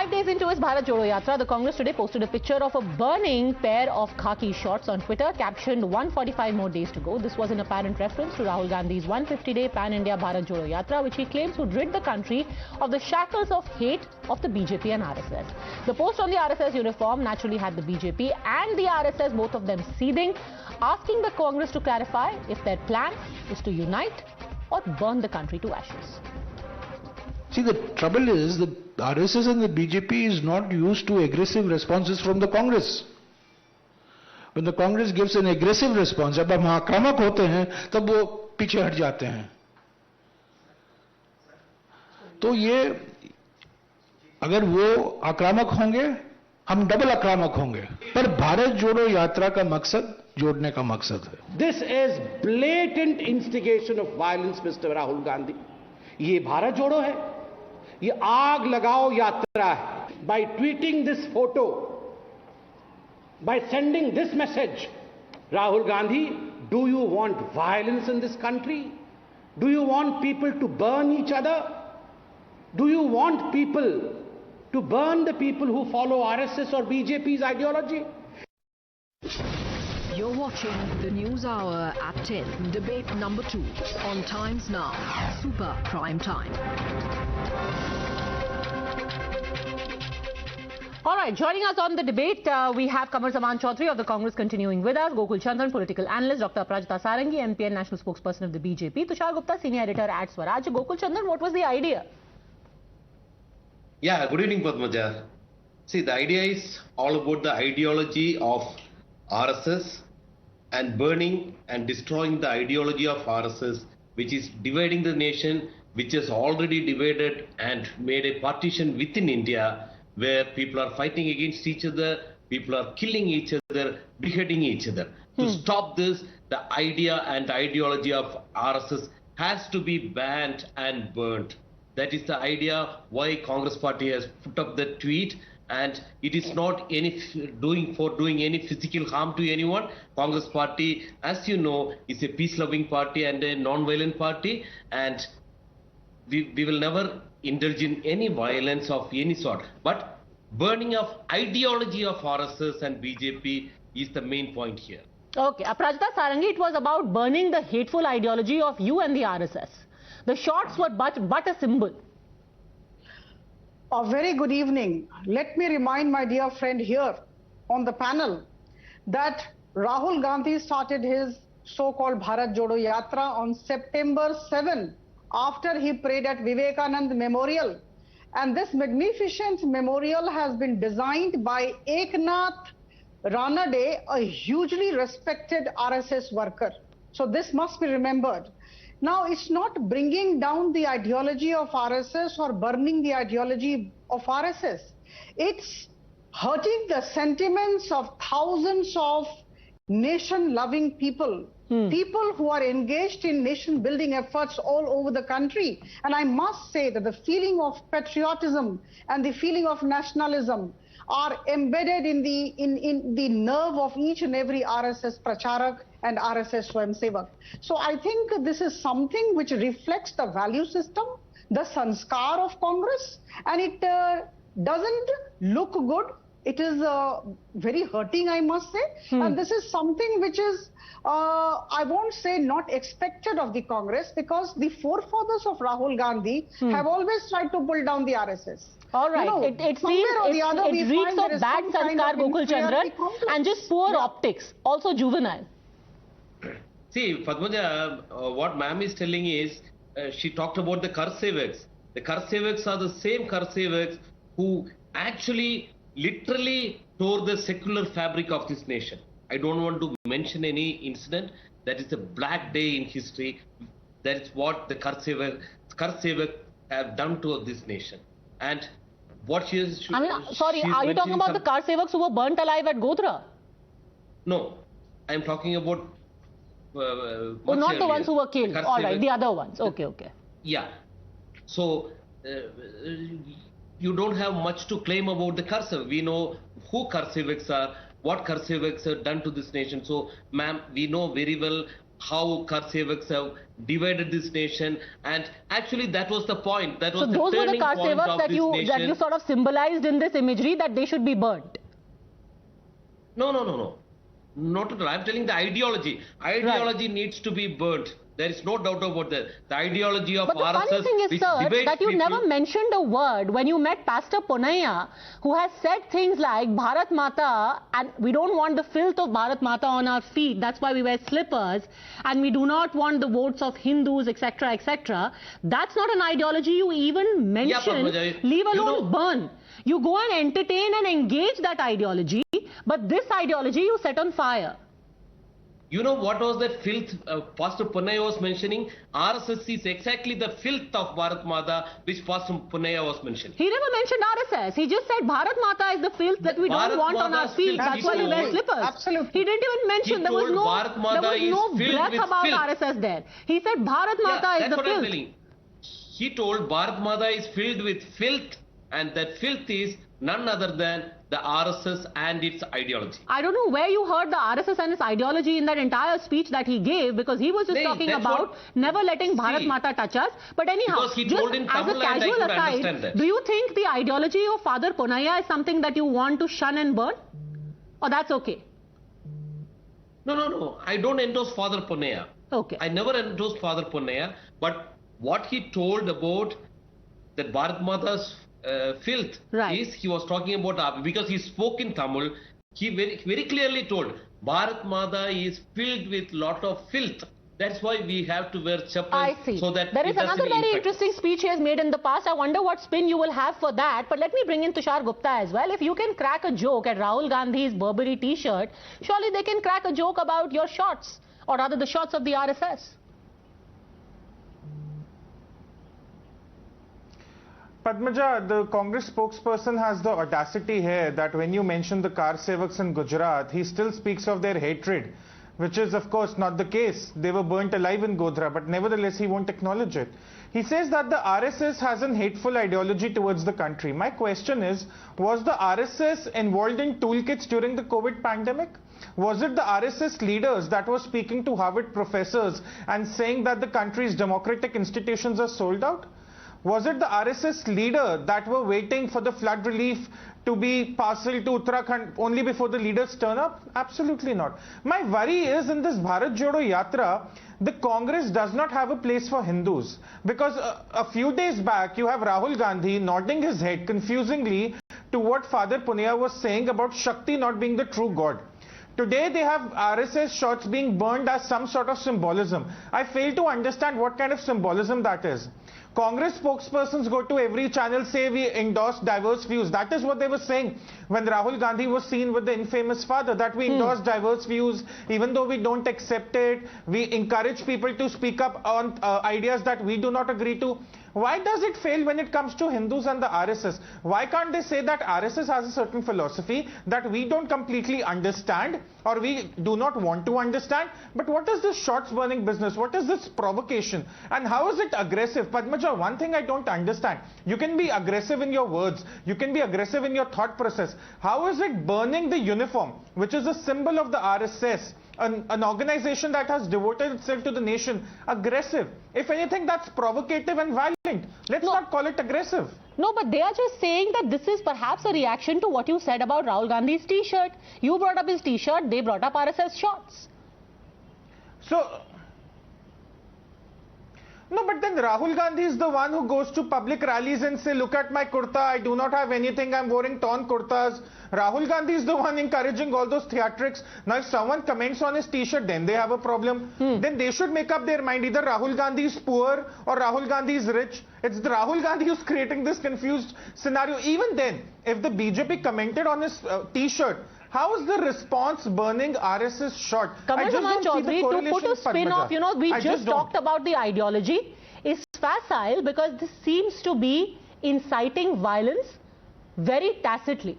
5 days into its Bharat Jodo Yatra, the Congress today posted a picture of a burning pair of khaki shorts on Twitter, captioned 145 more days to go. This was an apparent reference to Rahul Gandhi's 150-day pan-India Bharat Jodo Yatra, which he claims would rid the country of the shackles of hate of the BJP and RSS. The post on the RSS uniform naturally had the BJP and the RSS, both of them seething, asking the Congress to clarify if their plan is to unite or burn the country to ashes. See, the trouble is the RSS and the BJP is not used to aggressive responses from the Congress. When the Congress gives an aggressive response, जब हम आक्रामक होते हैं, तब वो पीछे हट जाते हैं. तो ये अगर वो आक्रामक होंगे, हम डबल आक्रामक होंगे. पर भारत जोड़ो यात्रा का मकसद जोड़ने का मकसद है. This is blatant instigation of violence, Mr. Rahul Gandhi. ये भारत जोड़ो है. ये आग लगाओ यात्रा है. By tweeting this photo, by sending this message, Rahul Gandhi, do you want violence in this country? Do you want people to burn each other? Do you want people to burn the people who follow RSS or BJP's ideology? You're watching the News Hour at 10, debate number 2 on Times Now, Super Prime Time. All right, joining us on the debate, we have Kamar Zaman Chaudhary of the Congress continuing with us, Gokul Chandran, political analyst, Dr. Aprajita Sarangi, MP and national spokesperson of the BJP, Tushar Gupta, senior editor at Swaraj. Gokul Chandran, what was the idea? Yeah, good evening, Padmaja. See, the idea is all about the ideology of RSS and burning and destroying the ideology of RSS, which is dividing the nation, which has already divided and made a partition within India, where people are fighting against each other, people are killing each other, beheading each other. To stop this, the idea and ideology of RSS has to be banned and burnt. That is the idea why Congress Party has put up the tweet, and it is not any doing any physical harm to anyone. Congress Party, as you know, is a peace-loving party and a non-violent party, and we will never indulge in any violence of any sort. But burning of ideology of RSS and BJP is the main point here. Okay, Aprajita Sarangi, it was about burning the hateful ideology of you and the RSS. The shorts were but a symbol. A very good evening. Let me remind my dear friend here on the panel that Rahul Gandhi started his so-called Bharat Jodo Yatra on September 7 after he prayed at Vivekanand Memorial. And this magnificent memorial has been designed by Eknath Ranade, a hugely respected RSS worker. So this must be remembered. Now, it's not bringing down the ideology of RSS or burning the ideology of RSS. It's hurting the sentiments of thousands of nation-loving people, people who are engaged in nation-building efforts all over the country. And I must say that the feeling of patriotism and the feeling of nationalism are embedded in the nerve of each and every RSS pracharak and RSS Swayamsevak. So I think this is something which reflects the value system, the sanskar of Congress, and it doesn't look good. It is very hurting, I must say. And this is something which is, I won't say not expected of the Congress, because the forefathers of Rahul Gandhi have always tried to pull down the RSS. All right, You know, it seems it reeks there of is bad some kind sanskar, of Gokul Chandran, inferiority complex. and just poor optics, also juvenile. See, Padmaja, what ma'am is telling is, she talked about the Karsevaks. The Karsevaks are the same Karsevaks who actually literally tore the secular fabric of this nation. I don't want to mention any incident. That is a black day in history. That is what the Karsevak have done to this nation. And what she is... I mean, sorry, are you talking about the Karsevaks who were burnt alive at Godhra? No, I am talking about... Oh, not the ones who were killed. All right, the other ones. Okay, okay. Yeah. So, you don't have much to claim about the Karsevaks. We know who Karsevaks are, what Karsevaks have done to this nation. So, ma'am, we know very well how Karsevaks have divided this nation, and actually that was the point. That was So the those were the turning point Karsevaks of that this you nation. sort of symbolized in this imagery, that they should be burnt. No. Not at all. I'm telling the ideology. Ideology needs to be burnt. There is no doubt about that. The ideology of But the RSS, funny thing is, which sir, divides that you people, never mentioned a word when you met Pastor Ponaya, who has said things like Bharat Mata, and we don't want the filth of Bharat Mata on our feet. That's why we wear slippers, and we do not want the votes of Hindus, etc., etc. That's not an ideology you even mention, Padmaja, leave you alone know- burn. You go and entertain and engage that ideology, but this ideology you set on fire. you know what was that filth Pastor Punaya was mentioning? RSS is exactly the filth of Bharat Mata, which Pastor Punaya was mentioning. He never mentioned RSS. He just said Bharat Mata is the filth that we Bharat don't want on our Mata's feet. filth. That's why we wear Absolutely. slippers. Absolutely. He didn't even mention. He There was told no, Bharat Mata there was is no filled breath with about filth. RSS there. He said Bharat Mata is That's the what filth. I'm telling. He told Bharat Mata is filled with filth, and that filth is none other than the RSS and its ideology. I don't know where you heard the RSS and its ideology in that entire speech that he gave, because he was just No, talking that's about what- never letting Bharat See, Mata touch us. But anyhow, because he just told in as a Tamil and I casual could aside, understand that. do you think the ideology of Father Ponaya is something that you want to shun and burn? Or that's okay? No. I don't endorse Father Punaya. Okay. I never endorsed Father Punaya, but what he told about that Bharat Mata's filth Right. is, he was talking about, because he spoke in Tamil, he very clearly told Bharat Mata is filled with lot of filth. That's why we have to wear chappals. I see. So that There it is doesn't another very infect us. interesting speech he has made in the past. I wonder what spin you will have for that. But let me bring in Tushar Gupta as well. If you can crack a joke at Rahul Gandhi's Burberry t-shirt, surely they can crack a joke about your shorts, or rather the shorts of the RSS. Padmaja, the Congress spokesperson has the audacity here that when you mention the Karsevaks in Gujarat, he still speaks of their hatred, which is of course not the case. They were burnt alive in Godhra, but nevertheless he won't acknowledge it. He says that the RSS has an hateful ideology towards the country. My question is, was the RSS involved in toolkits during the COVID pandemic? Was it the RSS leaders that were speaking to Harvard professors and saying that the country's democratic institutions are sold out? Was it the RSS leader that were waiting for the flood relief to be parceled to Uttarakhand only before the leaders turn up? Absolutely not. My worry is in this Bharat Jodo Yatra, the Congress does not have a place for Hindus. Because a few days back, you have Rahul Gandhi nodding his head confusingly to what Father Punaya was saying about Shakti not being the true God. Today they have RSS shorts being burned as some sort of symbolism. I fail to understand what kind of symbolism that is. Congress spokespersons go to every channel, say we endorse diverse views. That is what they were saying when Rahul Gandhi was seen with the infamous father, that we endorse diverse views, even though we don't accept it. We encourage people to speak up on ideas that we do not agree to. Why does it fail when it comes to Hindus and the RSS? Why can't they say that RSS has a certain philosophy that we don't completely understand or we do not want to understand? But what is this shorts burning business? What is this provocation? And how is it aggressive? Padmaja, one thing I don't understand. You can be aggressive in your words. You can be aggressive in your thought process. How is it burning the uniform, which is a symbol of the RSS? An organization that has devoted itself to the nation, aggressive? If anything, that's provocative and violent. Let's not call it aggressive. No, but they are just saying that this is perhaps a reaction to what you said about Rahul Gandhi's t-shirt. You brought up his t-shirt, they brought up RSS shorts. So, no, but then Rahul Gandhi is the one who goes to public rallies and say, look at my kurta, I do not have anything, I'm wearing torn kurtas. Rahul Gandhi is the one encouraging all those theatrics. Now, if someone comments on his t-shirt, then they have a problem. Then they should make up their mind. Either Rahul Gandhi is poor or Rahul Gandhi is rich. It's the Rahul Gandhi who's creating this confused scenario. Even then, if the BJP commented on his t-shirt, how is the response burning RSS short? Kamal Zaman Chaudhary, to put a spin off, you know, we just talked about the ideology, is facile because this seems to be inciting violence very tacitly.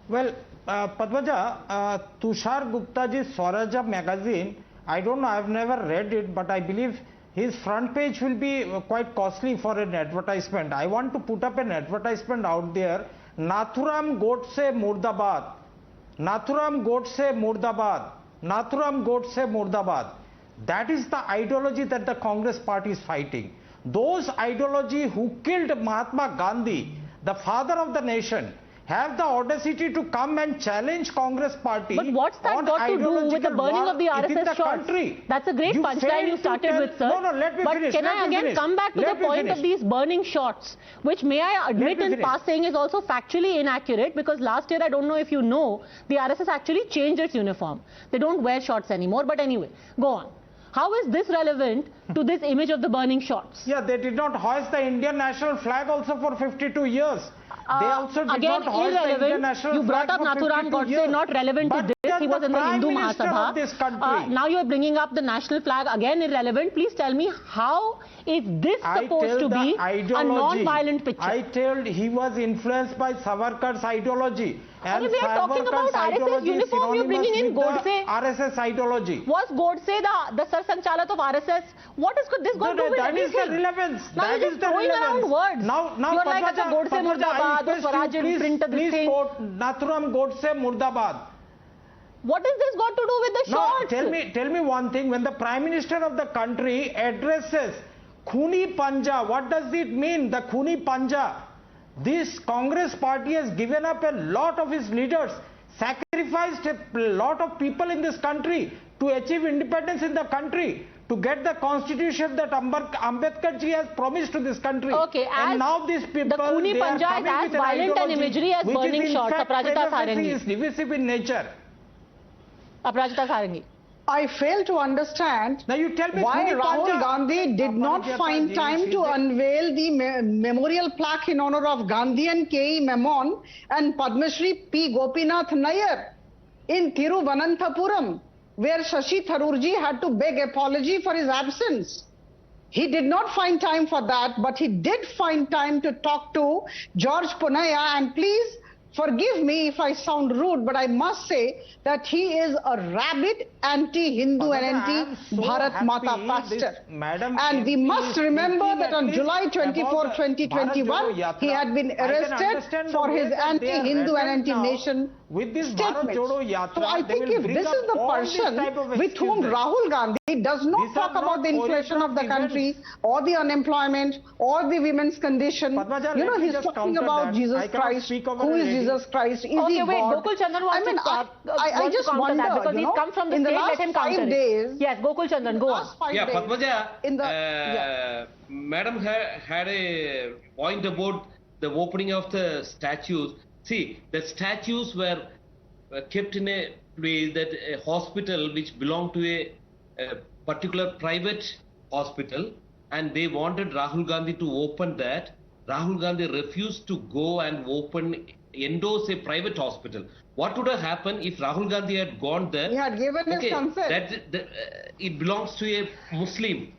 Well, Padmaja, Tushar Gupta's Swarajya magazine, I don't know, I've never read it, but I believe his front page will be quite costly for an advertisement. I want to put up an advertisement out there, Nathuram Godse Murdabad. Nathuram Godse Murdabad, Nathuram Godse Murdabad. That is the ideology that the Congress party is fighting. Those ideology who killed Mahatma Gandhi, the father of the nation, have the audacity to come and challenge Congress party. But what's that got to do with the burning of the RSS shots? That's a great punchline you started with, sir. No, let me finish. Can I again come back to the point of these burning shots, which may I admit in passing is also factually inaccurate, because last year, I don't know if you know, the RSS actually changed its uniform. They don't wear shorts anymore. But anyway, go on. How is this relevant to this image of the burning shots? Yeah, they did not hoist the Indian national flag also for 52 years. They also did again, not hoist the Indian national you brought flag up for Nathuram 52 years. Godse, not relevant to this. He was in the Hindu Mahasabha. This country. Now you are bringing up the national flag, again irrelevant. Please tell me, how is this supposed to be a non-violent picture? I told he was influenced by Savarkar's ideology. And we are talking about RSS uniform, you are bringing in Godse. RSS ideology. Was Godse the Sar Sanchalat of RSS? What is this going to do with anything? That is the relevance. Now you're just throwing around words. Now you're like, Godse Murdabad, Swaraj will print this thing. Please quote Nathuram Godse Murdabad. What is this got to do with the shots? Tell me one thing. When the Prime Minister of the country addresses Khuni Panja, what does it mean, the Khuni Panja? This Congress party has given up a lot of its leaders, sacrificed a lot of people in this country to achieve independence in the country, to get the constitution that Ambedkar ji has promised to this country. Okay, and now these people, the Khuni Panja is as violent an imagery as burning shots. Aparajita Sarangi is divisive in nature. Aparajita Sarangi. I fail to understand now you tell me why Rahul Gandhi did not find time to unveil the memorial plaque in honor of Gandhi and K.E. Memon and Padma Shri P. Gopinath Nair in Thiruvananthapuram, where Shashi Tharoorji had to beg apology for his absence. He did not find time for that, but he did find time to talk to George Punaya. And please forgive me if I sound rude, but I must say that he is a rabid anti-Hindu and anti-Bharat Mata pastor. And we must remember that on July 24, 2021, he had been arrested for his anti-Hindu and anti-nation statements. So I think if this is the person with whom Rahul Gandhi does not talk about the inflation of the country or the unemployment or the women's condition, you know, he's talking about Jesus Christ. Who is Jesus Christ? Is he God? Gokul Chandran wants I just wonder, because he's come from the in the state, last let him 5 days. Yes, Gokul Chandran, go on. Yeah, Padmaja, Madam had a point about the opening of the statues. See, the statues were kept in a place, that a hospital which belonged to a particular private hospital, and they wanted Rahul Gandhi to open that. Rahul Gandhi refused to go and endorse a private hospital. What would have happened if Rahul Gandhi had gone there? He had given his consent. It belongs to a Muslim.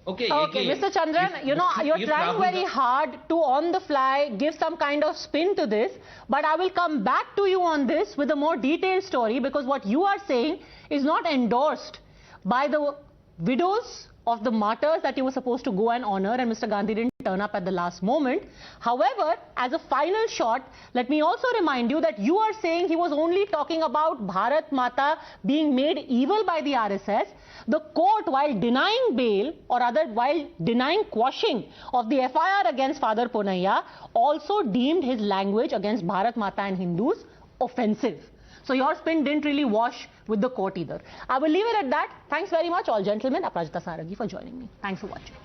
Okay, Mr. Chandran, you know, you're trying very hard to, on the fly, give some kind of spin to this, but I will come back to you on this with a more detailed story, because what you are saying is not endorsed by the widows of the martyrs that you were supposed to go and honor, and Mr. Gandhi didn't turn up at the last moment. However, as a final shot, let me also remind you that you are saying he was only talking about Bharat Mata being made evil by the RSS. The court, while denying bail, or rather while denying quashing of the FIR against Father Ponaiya, also deemed his language against Bharat Mata and Hindus offensive. So your spin didn't really wash with the court either. I will leave it at that. Thanks very much, all gentlemen. Aparajita Sarangi for joining me. Thanks for watching.